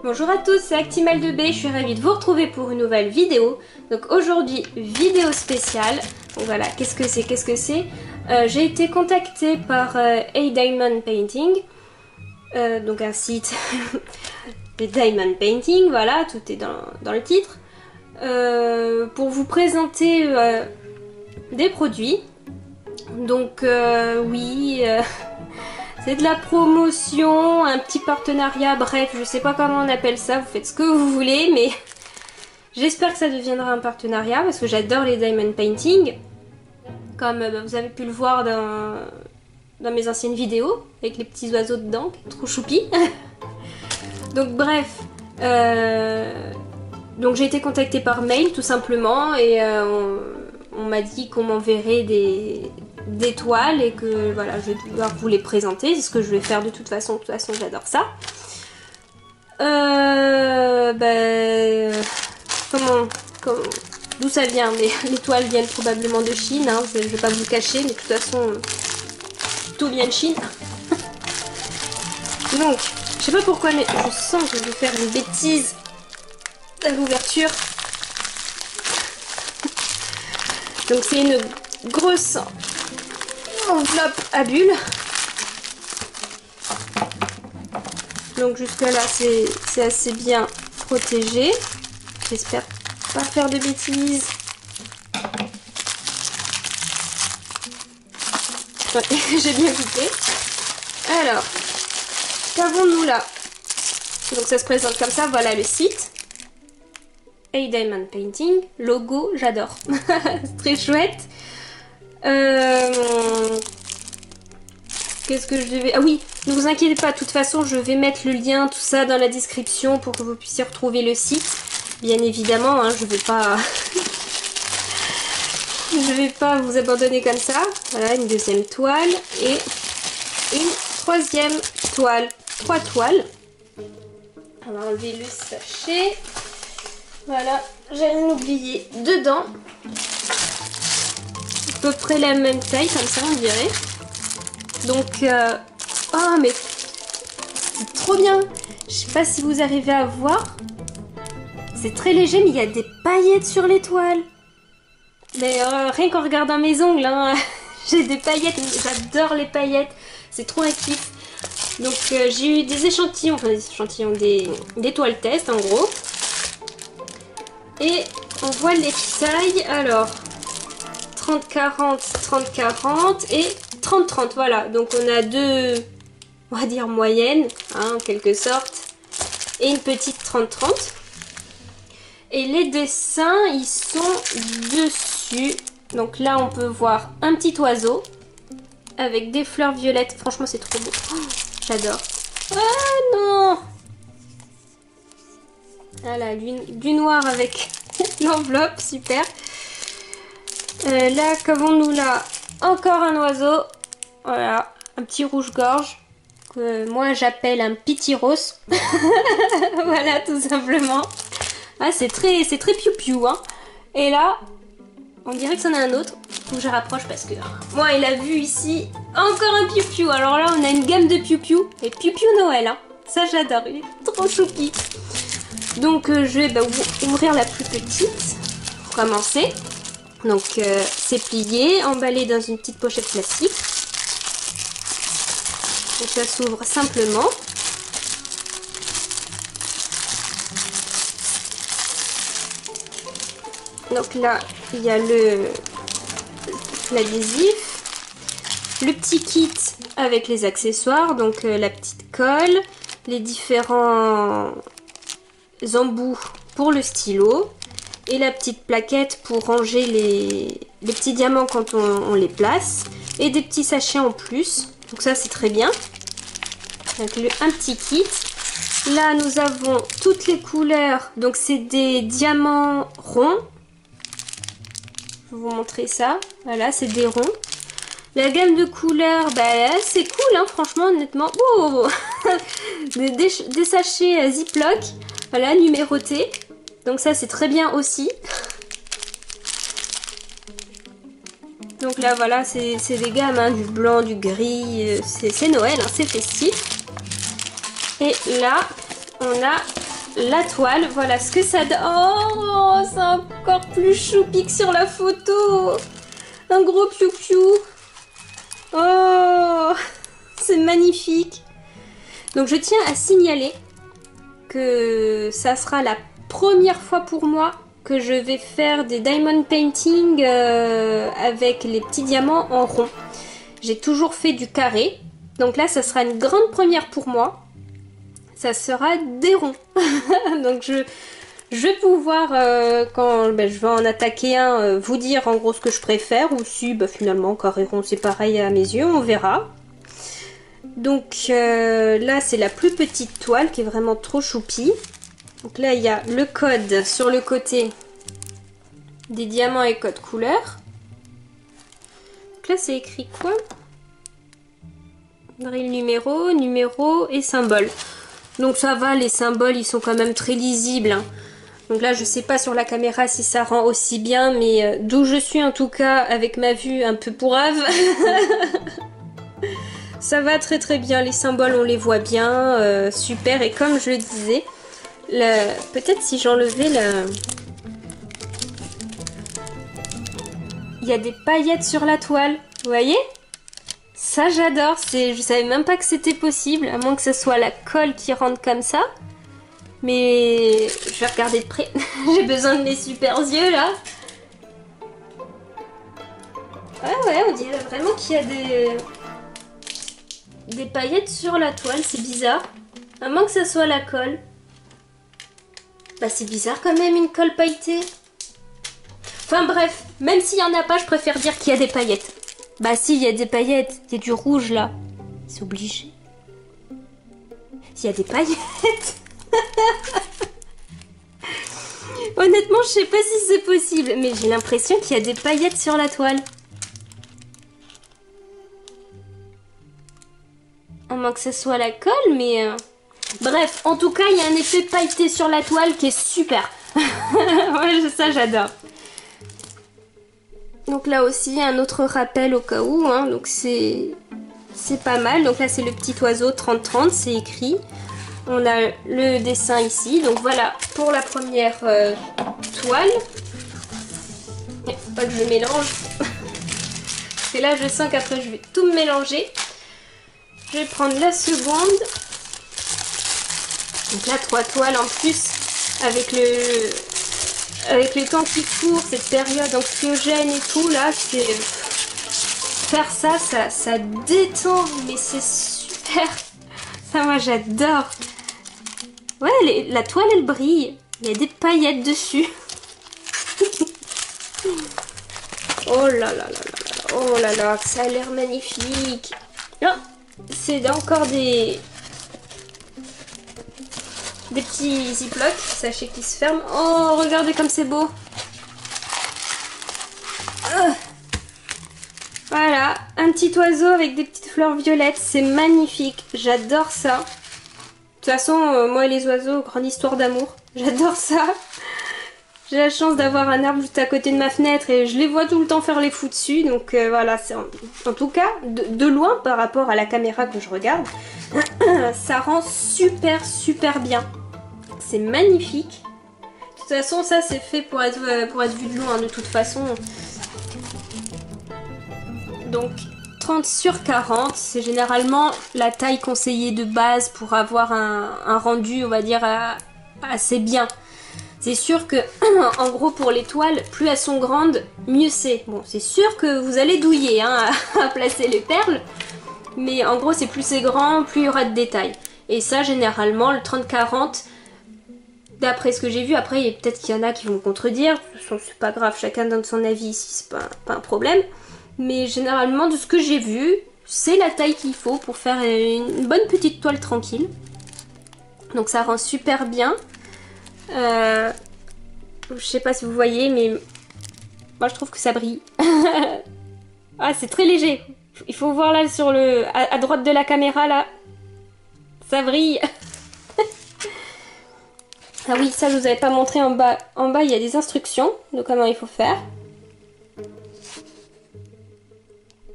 Bonjour à tous, c'est Actimal2B, je suis ravie de vous retrouver pour une nouvelle vidéo. Donc aujourd'hui, vidéo spéciale. Donc voilà, qu'est-ce que c'est? J'ai été contactée par A-Diamond Painting, donc un site de Diamond Painting, voilà, tout est dans le titre, pour vous présenter des produits. Donc oui... c'est de la promotion, un petit partenariat, bref, je sais pas comment on appelle ça, vous faites ce que vous voulez, mais j'espère que ça deviendra un partenariat parce que j'adore les diamond painting, comme vous avez pu le voir dans mes anciennes vidéos, avec les petits oiseaux dedans, trop choupi. Donc bref, donc j'ai été contactée par mail tout simplement et on m'a dit qu'on m'enverrait des toiles et que voilà, je vais devoir vous les présenter, c'est ce que je vais faire de toute façon j'adore ça. D'où ça vient? Mais les toiles viennent probablement de Chine, hein, je vais pas vous le cacher, mais de toute façon tout vient de Chine. Donc je sais pas pourquoi, mais je sens que je vais faire une bêtise à l'ouverture. Donc c'est une grosse enveloppe à bulles. Donc jusque là c'est assez bien protégé. J'espère pas faire de bêtises. Ouais, j'ai bien goûté. Alors, qu'avons-nous là? Donc ça se présente comme ça, voilà le site. A-Diamond Painting, logo, j'adore. C'est très chouette. Qu'est-ce que je devais... Ah oui, ne vous inquiétez pas, de toute façon je vais mettre le lien, tout ça dans la description pour que vous puissiez retrouver le site. Bien évidemment, hein, je vais pas... je vais pas vous abandonner comme ça. Voilà, une deuxième toile et une troisième toile. 3 toiles. On va enlever le sachet. Voilà, j'ai rien oublié dedans. À peu près la même taille, comme ça on dirait. Donc, oh mais c'est trop bien. Je sais pas si vous arrivez à voir. C'est très léger, mais il y a des paillettes sur les toiles. Mais rien qu'en regardant mes ongles, hein, j'ai des paillettes. J'adore les paillettes. C'est trop un kiff. Donc j'ai eu des échantillons, enfin des échantillons, des toiles test en gros. Et on voit les tailles. Alors 30-40, 30-40 et 30-30, voilà. Donc on a deux, on va dire moyennes, hein, en quelque sorte, et une petite 30-30. Et les dessins, ils sont dessus. Donc là, on peut voir un petit oiseau avec des fleurs violettes. Franchement, c'est trop beau. Oh, j'adore. Ah non! Voilà, du noir avec l'enveloppe, super. Là, qu'avons-nous là? Encore un oiseau. Voilà, un petit rouge-gorge que moi j'appelle un pitiros. Voilà, tout simplement. Ah, c'est très piou-piou, hein. Et là, on dirait que c'en a un autre. Faut que je rapproche parce que moi, il a vu ici encore un piou-piou. Alors là, on a une gamme de piou-piou et piou-piou Noël, hein. Ça, j'adore. Il est trop choupi. Donc, je vais ouvrir la plus petite pour commencer. Donc c'est plié, emballé dans une petite pochette plastique. Donc ça s'ouvre simplement. Donc là, il y a l'adhésif, le petit kit avec les accessoires, donc la petite colle, les différents embouts pour le stylo. Et la petite plaquette pour ranger les petits diamants quand on les place. Et des petits sachets en plus. Donc ça c'est très bien. Donc un petit kit. Là nous avons toutes les couleurs. Donc c'est des diamants ronds. Je vais vous montrer ça. Voilà, c'est des ronds. La gamme de couleurs, bah, c'est cool, hein, franchement, honnêtement. Oh des sachets Ziploc. Voilà, numérotés. Donc ça c'est très bien aussi. Donc là voilà, c'est des gammes, hein, du blanc, du gris, c'est Noël, hein, c'est festif. Et là on a la toile. Voilà ce que ça donne. Oh, c'est encore plus choupi que sur la photo. Un gros piou-piou. Oh, c'est magnifique. Donc je tiens à signaler que ça sera la première fois pour moi que je vais faire des diamond painting avec les petits diamants en rond. J'ai toujours fait du carré. Donc là, ça sera une grande première pour moi. Ça sera des ronds. Donc je vais pouvoir, quand je vais en attaquer un, vous dire en gros ce que je préfère. Ou si finalement, carré rond, c'est pareil à mes yeux. On verra. Donc là, c'est la plus petite toile qui est vraiment trop choupie. Donc là, il y a le code sur le côté des diamants et code couleur. Donc là, c'est écrit quoi? Numéro et symbole. Donc ça va, les symboles, ils sont quand même très lisibles. Hein. Donc là, je sais pas sur la caméra si ça rend aussi bien, mais d'où je suis en tout cas, avec ma vue un peu pourrave, ça va très très bien. Les symboles, on les voit bien, super. Et comme je le disais, peut-être si j'enlevais il y a des paillettes sur la toile, vous voyez? Ça j'adore, je savais même pas que c'était possible, à moins que ce soit la colle qui rentre comme ça. Mais je vais regarder de près, j'ai besoin de mes super yeux là. Ouais, on dirait vraiment qu'il y a des paillettes sur la toile, c'est bizarre. À moins que ce soit la colle. Bah c'est bizarre quand même une colle pailletée. Enfin bref, même s'il y en a pas, je préfère dire qu'il y a des paillettes. Bah si, il y a des paillettes, il y a du rouge là. C'est obligé. Il y a des paillettes. Honnêtement, je sais pas si c'est possible, mais j'ai l'impression qu'il y a des paillettes sur la toile. À moins que ce soit la colle, mais... Bref, en tout cas, il y a un effet pailleté sur la toile qui est super. Ouais, ça j'adore. Donc là aussi, un autre rappel au cas où, hein. Donc c'est pas mal. Donc là, c'est le petit oiseau 30-30, c'est écrit. On a le dessin ici. Donc voilà pour la première toile. Faut pas que je mélange. Parce que là, je sens qu'après, je vais tout me mélanger. Je vais prendre la seconde. Donc là, 3 toiles en plus avec le temps qui court, cette période anxiogène et tout, là, c'est... Faire ça détend, mais c'est super. Ça, moi, j'adore. Ouais, la toile, elle brille. Il y a des paillettes dessus. Oh là là là là là. Oh là là, ça a l'air magnifique. Oh, c'est encore des petits ziplocs, sachez qu'ils se ferment. Oh, regardez comme c'est beau. Voilà, un petit oiseau avec des petites fleurs violettes, c'est magnifique, j'adore ça. De toute façon, moi et les oiseaux, grande histoire d'amour, j'adore ça. J'ai la chance d'avoir un arbre juste à côté de ma fenêtre et je les vois tout le temps faire les fous dessus. Donc voilà, c'est en tout cas, de loin par rapport à la caméra que je regarde, ça rend super super bien. C'est magnifique. De toute façon, ça c'est fait pour être vu de loin de toute façon. Donc 30 sur 40, c'est généralement la taille conseillée de base pour avoir un rendu, on va dire, assez bien. C'est sûr que, en gros, pour les toiles, plus elles sont grandes, mieux c'est. Bon, c'est sûr que vous allez douiller hein, à placer les perles, mais en gros, c'est plus c'est grand, plus il y aura de détails. Et ça, généralement, le 30-40, d'après ce que j'ai vu, après, peut-être qu'il y en a qui vont me contredire. De toute façon, c'est pas grave, chacun donne son avis ici, c'est pas un problème. Mais généralement, de ce que j'ai vu, c'est la taille qu'il faut pour faire une bonne petite toile tranquille. Donc ça rend super bien. Je sais pas si vous voyez, mais moi je trouve que ça brille. Ah, c'est très léger. Il faut voir là sur à droite de la caméra là. Ça brille. Ah oui, ça je vous avais pas montré en bas. En bas, il y a des instructions de comment il faut faire.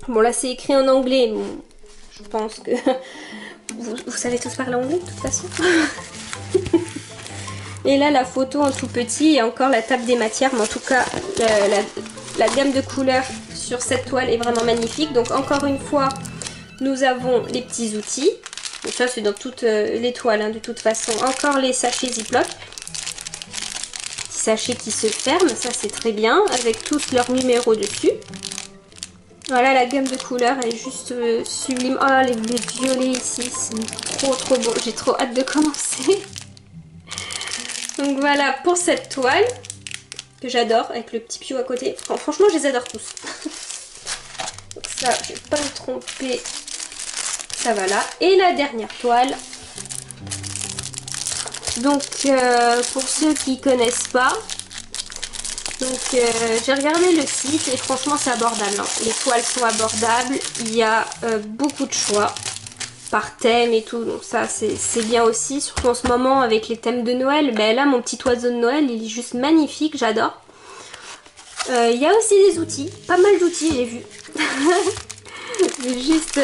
Bon là c'est écrit en anglais, bon, je pense que vous savez tous parler anglais de toute façon. Et là la photo en tout petit et encore la table des matières, mais en tout cas la gamme de couleurs sur cette toile est vraiment magnifique. Donc encore une fois nous avons les petits outils, donc ça c'est dans toutes les toiles hein, de toute façon. Encore les sachets Ziploc, petits sachets qui se ferment, ça c'est très bien, avec tous leurs numéros dessus. Voilà, la gamme de couleurs elle est juste sublime. Oh les violets ici, c'est trop beau, j'ai trop hâte de commencer. Donc voilà pour cette toile que j'adore avec le petit piou à côté. Enfin, franchement je les adore tous. Donc ça je vais pas me tromper, ça va là. Et la dernière toile. Donc pour ceux qui connaissent pas, donc j'ai regardé le site et franchement c'est abordable hein. Les toiles sont abordables, il y a beaucoup de choix par thème et tout, donc ça c'est bien aussi, surtout en ce moment avec les thèmes de Noël. Ben là mon petit oiseau de Noël il est juste magnifique, j'adore. Il y a aussi des outils, pas mal d'outils j'ai vu. Juste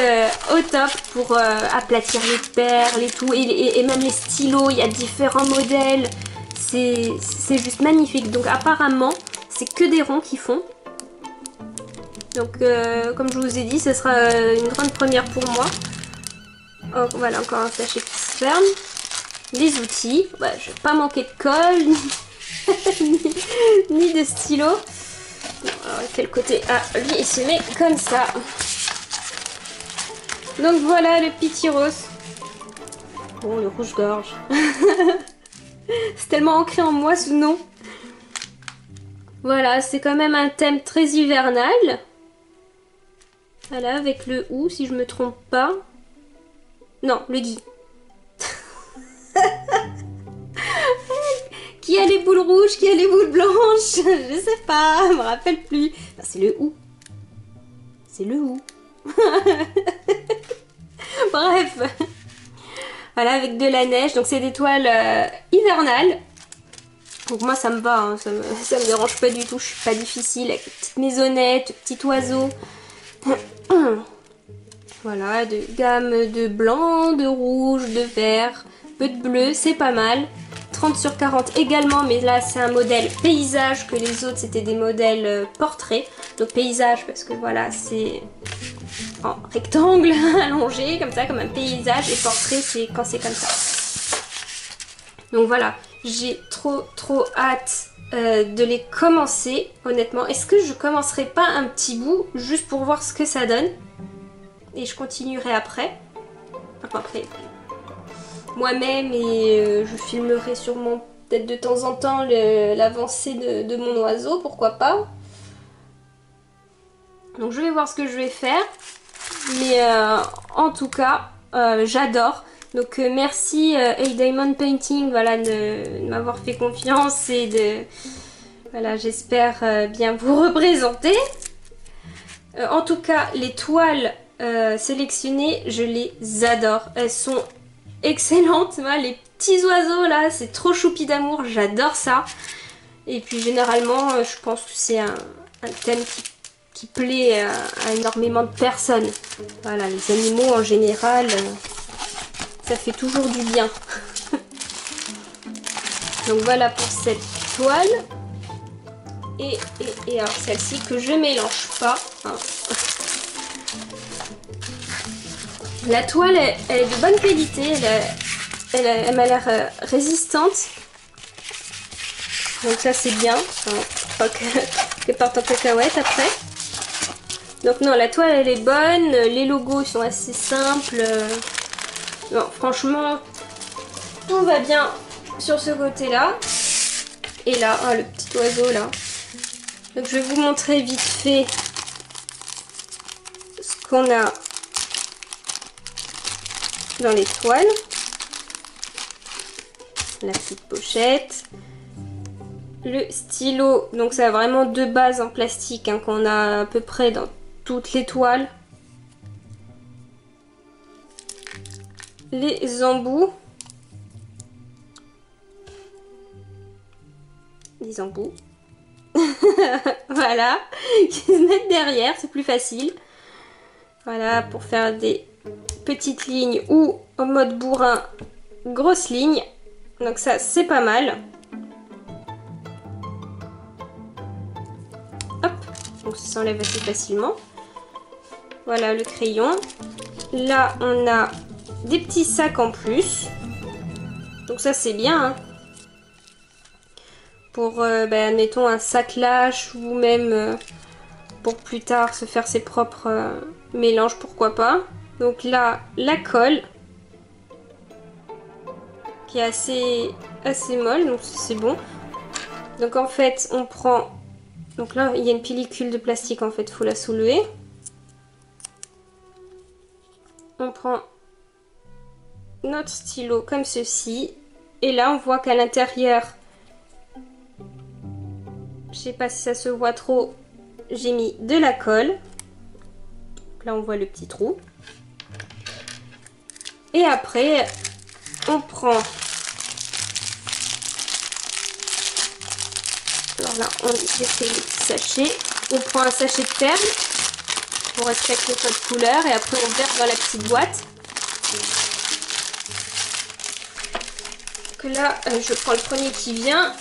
au top pour aplatir les perles et tout, et même les stylos, il y a différents modèles, c'est juste magnifique. Donc apparemment c'est que des ronds qu'ils font, donc comme je vous ai dit ce sera une grande première pour moi. Oh, voilà encore un sachet qui se ferme. Les outils, bah, je vais pas manquer de colle ni de stylo. Alors, quel côté? Ah lui il se met comme ça. Donc voilà le petit rose. Bon, le rouge-gorge. C'est tellement ancré en moi ce nom. Voilà, c'est quand même un thème très hivernal. Voilà, avec le ou si je me trompe pas. Non, le gui. Qui a les boules rouges, qui a les boules blanches? Je sais pas, je me rappelle plus. Non, c'est le ou. C'est le ou. Bref. Voilà, avec de la neige. Donc c'est des toiles hivernales. Donc moi ça me va, hein, ça me dérange pas du tout. Je suis pas difficile avec les petites maisonnettes, petits oiseaux. Voilà, de gamme de blanc, de rouge, de vert, peu de bleu, c'est pas mal. 30 sur 40 également, mais là c'est un modèle paysage, que les autres c'était des modèles portraits. Donc paysage parce que voilà, c'est en rectangle allongé comme ça, comme un paysage, et portrait c'est quand c'est comme ça. Donc voilà, j'ai trop hâte de les commencer, honnêtement. Est-ce que je commencerai pas un petit bout juste pour voir ce que ça donne? Et je continuerai après. Enfin après, moi-même, et je filmerai sûrement peut-être de temps en temps l'avancée de mon oiseau, pourquoi pas. Donc je vais voir ce que je vais faire. Mais en tout cas, j'adore. Donc merci Hey Diamond Painting, voilà, de m'avoir fait confiance et de... Voilà, j'espère bien vous représenter. En tout cas, les toiles sélectionnées, je les adore. Elles sont excellentes. Voilà, les petits oiseaux là, c'est trop choupi d'amour, j'adore ça. Et puis généralement, je pense que c'est un thème qui plaît à énormément de personnes. Voilà, les animaux en général, ça fait toujours du bien. Donc voilà pour cette toile. Et alors celle-ci que je mélange pas. Hein. La toile elle est de bonne qualité, elle m'a l'air résistante. Donc ça c'est bien. Hein. Pas que parte en cacahuète après. Donc non, la toile elle est bonne, les logos sont assez simples. Non, franchement, tout va bien sur ce côté-là. Et là, oh, le petit oiseau là. Donc je vais vous montrer vite fait ce qu'on a dans les toiles. La petite pochette. Le stylo, donc ça a vraiment deux bases en plastique hein, qu'on a à peu près dans toutes les toiles. Les embouts. Les embouts. Voilà, qui se mettent derrière, c'est plus facile. Voilà, pour faire des petites lignes ou en mode bourrin, grosse ligne. Donc ça, c'est pas mal. Hop, donc ça s'enlève assez facilement. Voilà le crayon. Là, on a des petits sacs en plus. Donc ça, c'est bien. Hein. Pour, admettons, un sac lâche ou même pour plus tard se faire ses propres mélanges, pourquoi pas. Donc là, la colle qui est assez molle, donc c'est bon. Donc en fait, on prend... Donc là, il y a une pellicule de plastique, en fait, il faut la soulever. On prend notre stylo comme ceci. Et là, on voit qu'à l'intérieur, je sais pas si ça se voit trop, j'ai mis de la colle. Donc là, on voit le petit trou. Et après, on prend... Alors là, on fait les petits sachets. On prend un sachet de perles pour être avec le code couleur et après on verse dans la petite boîte. Donc là, je prends le premier qui vient,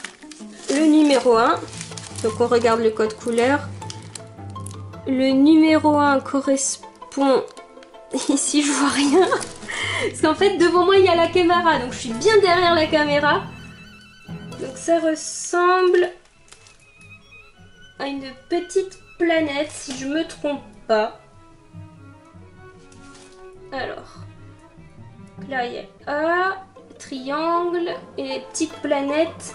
le numéro 1. Donc on regarde le code couleur. Le numéro 1 correspond... Ici, je vois rien. Parce qu'en fait, devant moi, il y a la caméra. Donc je suis bien derrière la caméra. Donc ça ressemble à une petite planète, si je me trompe pas. Alors, là il y a A, triangle et les petites planètes.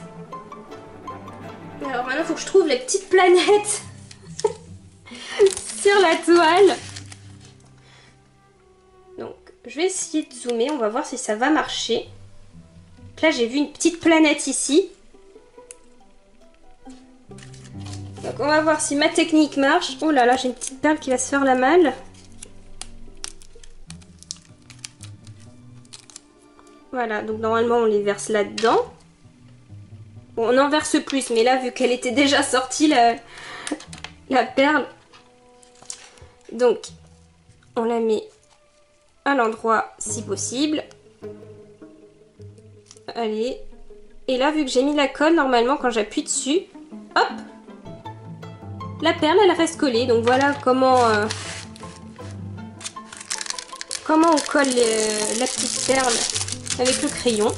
Alors maintenant il faut que je trouve les petites planètes sur la toile. Donc je vais essayer de zoomer, on va voir si ça va marcher. Donc là j'ai vu une petite planète ici. Donc on va voir si ma technique marche. Oh là là, j'ai une petite perle qui va se faire la malle. Voilà, donc normalement on les verse là-dedans. Bon, on en verse plus, mais là vu qu'elle était déjà sortie la perle. Donc on la met à l'endroit si possible. Allez. Et là vu que j'ai mis la colle, normalement quand j'appuie dessus, hop, la perle, elle reste collée. Donc voilà comment on colle la petite perle avec le crayon.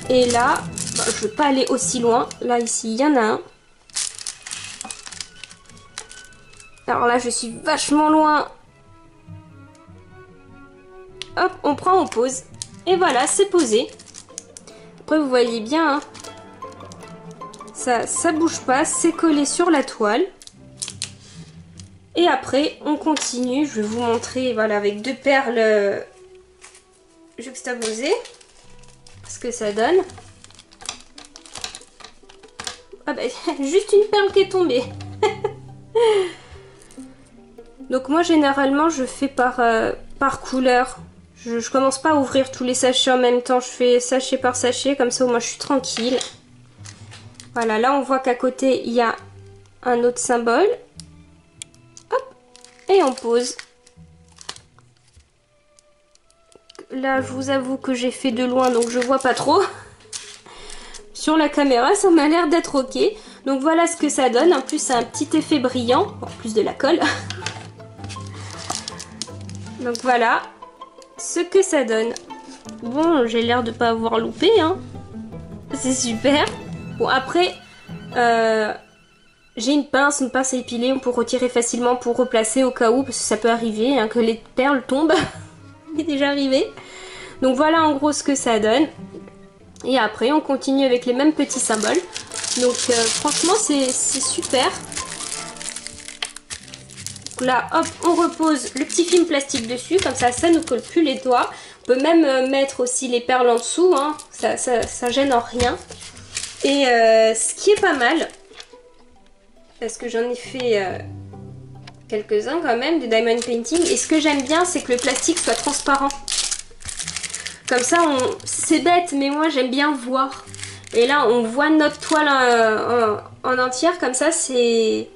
Et là, je ne vais pas aller aussi loin. Là, ici, il y en a un. Alors là, je suis vachement loin. Hop, on prend, on pose. Et voilà, c'est posé. Après, vous voyez bien, hein. Ça bouge pas, c'est collé sur la toile. Et après, on continue. Je vais vous montrer, voilà, avec deux perles juxtaposées, ce que ça donne. Ah bah, juste une perle qui est tombée. Donc moi, généralement, je fais par couleur. Je commence pas à ouvrir tous les sachets en même temps. Je fais sachet par sachet, comme ça, au moins, je suis tranquille. Voilà, là on voit qu'à côté il y a un autre symbole. Hop, et on pose. Là je vous avoue que j'ai fait de loin donc je vois pas trop. Sur la caméra ça m'a l'air d'être ok. Donc voilà ce que ça donne. En plus c'est un petit effet brillant, en plus de la colle. Donc voilà ce que ça donne. Bon, j'ai l'air de pas avoir loupé, hein. C'est super. Bon après, j'ai une pince à épiler, on peut retirer facilement pour replacer au cas où, parce que ça peut arriver hein, que les perles tombent. C'est déjà arrivé. Donc voilà en gros ce que ça donne. Et après on continue avec les mêmes petits symboles. Donc franchement c'est super. Donc là hop, on repose le petit film plastique dessus, comme ça ça ne colle plus les doigts. On peut même mettre aussi les perles en dessous, hein. Ça gêne en rien. Et ce qui est pas mal, parce que j'en ai fait quelques-uns quand même de diamond painting, et ce que j'aime bien c'est que le plastique soit transparent. Comme ça, c'est bête, mais moi j'aime bien voir. Et là on voit notre toile en entière, comme ça c'est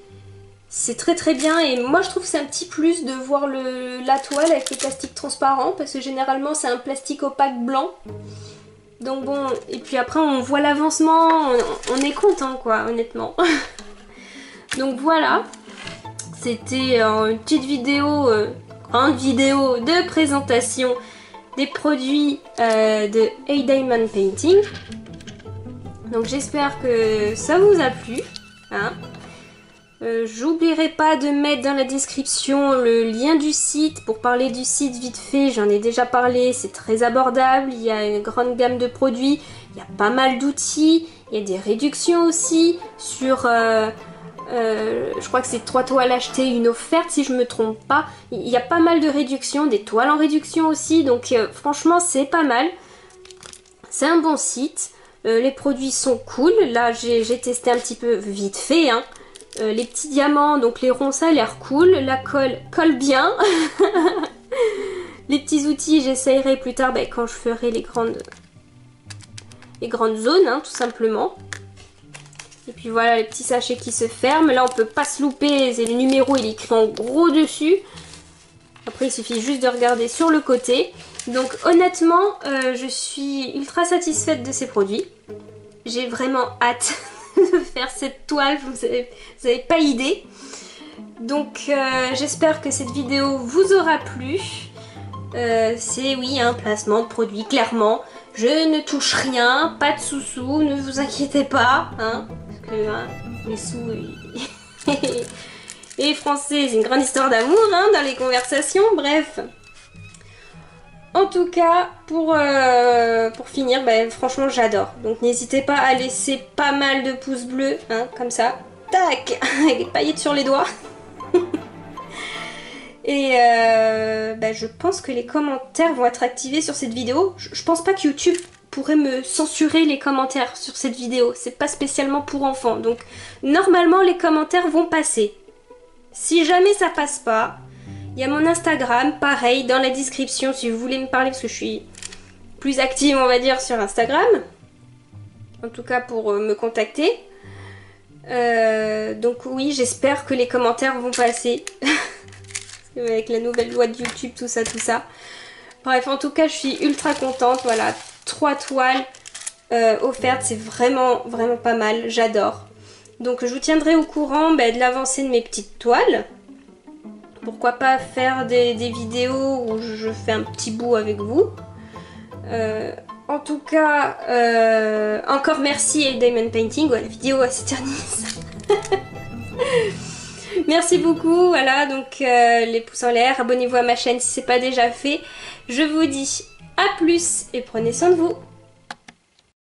très très bien. Et moi je trouve que c'est un petit plus de voir la toile avec le plastique transparent, parce que généralement c'est un plastique opaque blanc. Donc bon, et puis après on voit l'avancement, on est content quoi, honnêtement. Donc voilà, c'était une petite vidéo, grande vidéo de présentation des produits de A Diamond Painting. Donc j'espère que ça vous a plu. Hein. J'oublierai pas de mettre dans la description le lien du site. Pour parler du site vite fait, j'en ai déjà parlé, c'est très abordable, il y a une grande gamme de produits, il y a pas mal d'outils, il y a des réductions aussi sur... je crois que c'est 3 toiles achetées, une offerte si je me trompe pas. Il y a pas mal de réductions, des toiles en réduction aussi, donc franchement c'est pas mal. C'est un bon site, les produits sont cool, là j'ai testé un petit peu vite fait, hein. Les petits diamants, donc les ronds ça a l'air cool, la colle bien. Les petits outils j'essayerai plus tard quand je ferai les grandes zones, hein, tout simplement. Et puis voilà les petits sachets qui se ferment. Là on peut pas se louper, c'est le numéro, il est écrit en gros dessus. Après il suffit juste de regarder sur le côté. Donc honnêtement je suis ultra satisfaite de ces produits. J'ai vraiment hâte de faire cette toile, vous avez pas idée. Donc j'espère que cette vidéo vous aura plu. C'est oui un placement de produit clairement. Je ne touche rien, pas de sous-sous, ne vous inquiétez pas. Hein, parce que hein, les sous et les Français, c'est une grande histoire d'amour hein, dans les conversations, bref. En tout cas, pour finir, franchement j'adore. Donc n'hésitez pas à laisser pas mal de pouces bleus, hein, comme ça. Tac, avec des paillettes sur les doigts. Et je pense que les commentaires vont être activés sur cette vidéo. Je pense pas que YouTube pourrait me censurer les commentaires sur cette vidéo. C'est pas spécialement pour enfants. Donc normalement les commentaires vont passer. Si jamais ça passe pas, il y a mon Instagram, pareil, dans la description si vous voulez me parler parce que je suis plus active on va dire sur Instagram. En tout cas pour me contacter. Donc oui, j'espère que les commentaires vont passer. Avec la nouvelle loi de YouTube, tout ça. Bref, en tout cas, je suis ultra contente. Voilà, 3 toiles offertes, c'est vraiment pas mal. J'adore. Donc, je vous tiendrai au courant de l'avancée de mes petites toiles. Pourquoi pas faire des vidéos où je fais un petit bout avec vous. En tout cas, encore merci à Diamond Painting. Ouais, la vidéo s'éternise. Merci beaucoup, voilà, donc les pouces en l'air, abonnez-vous à ma chaîne si ce n'est pas déjà fait. Je vous dis à plus et prenez soin de vous.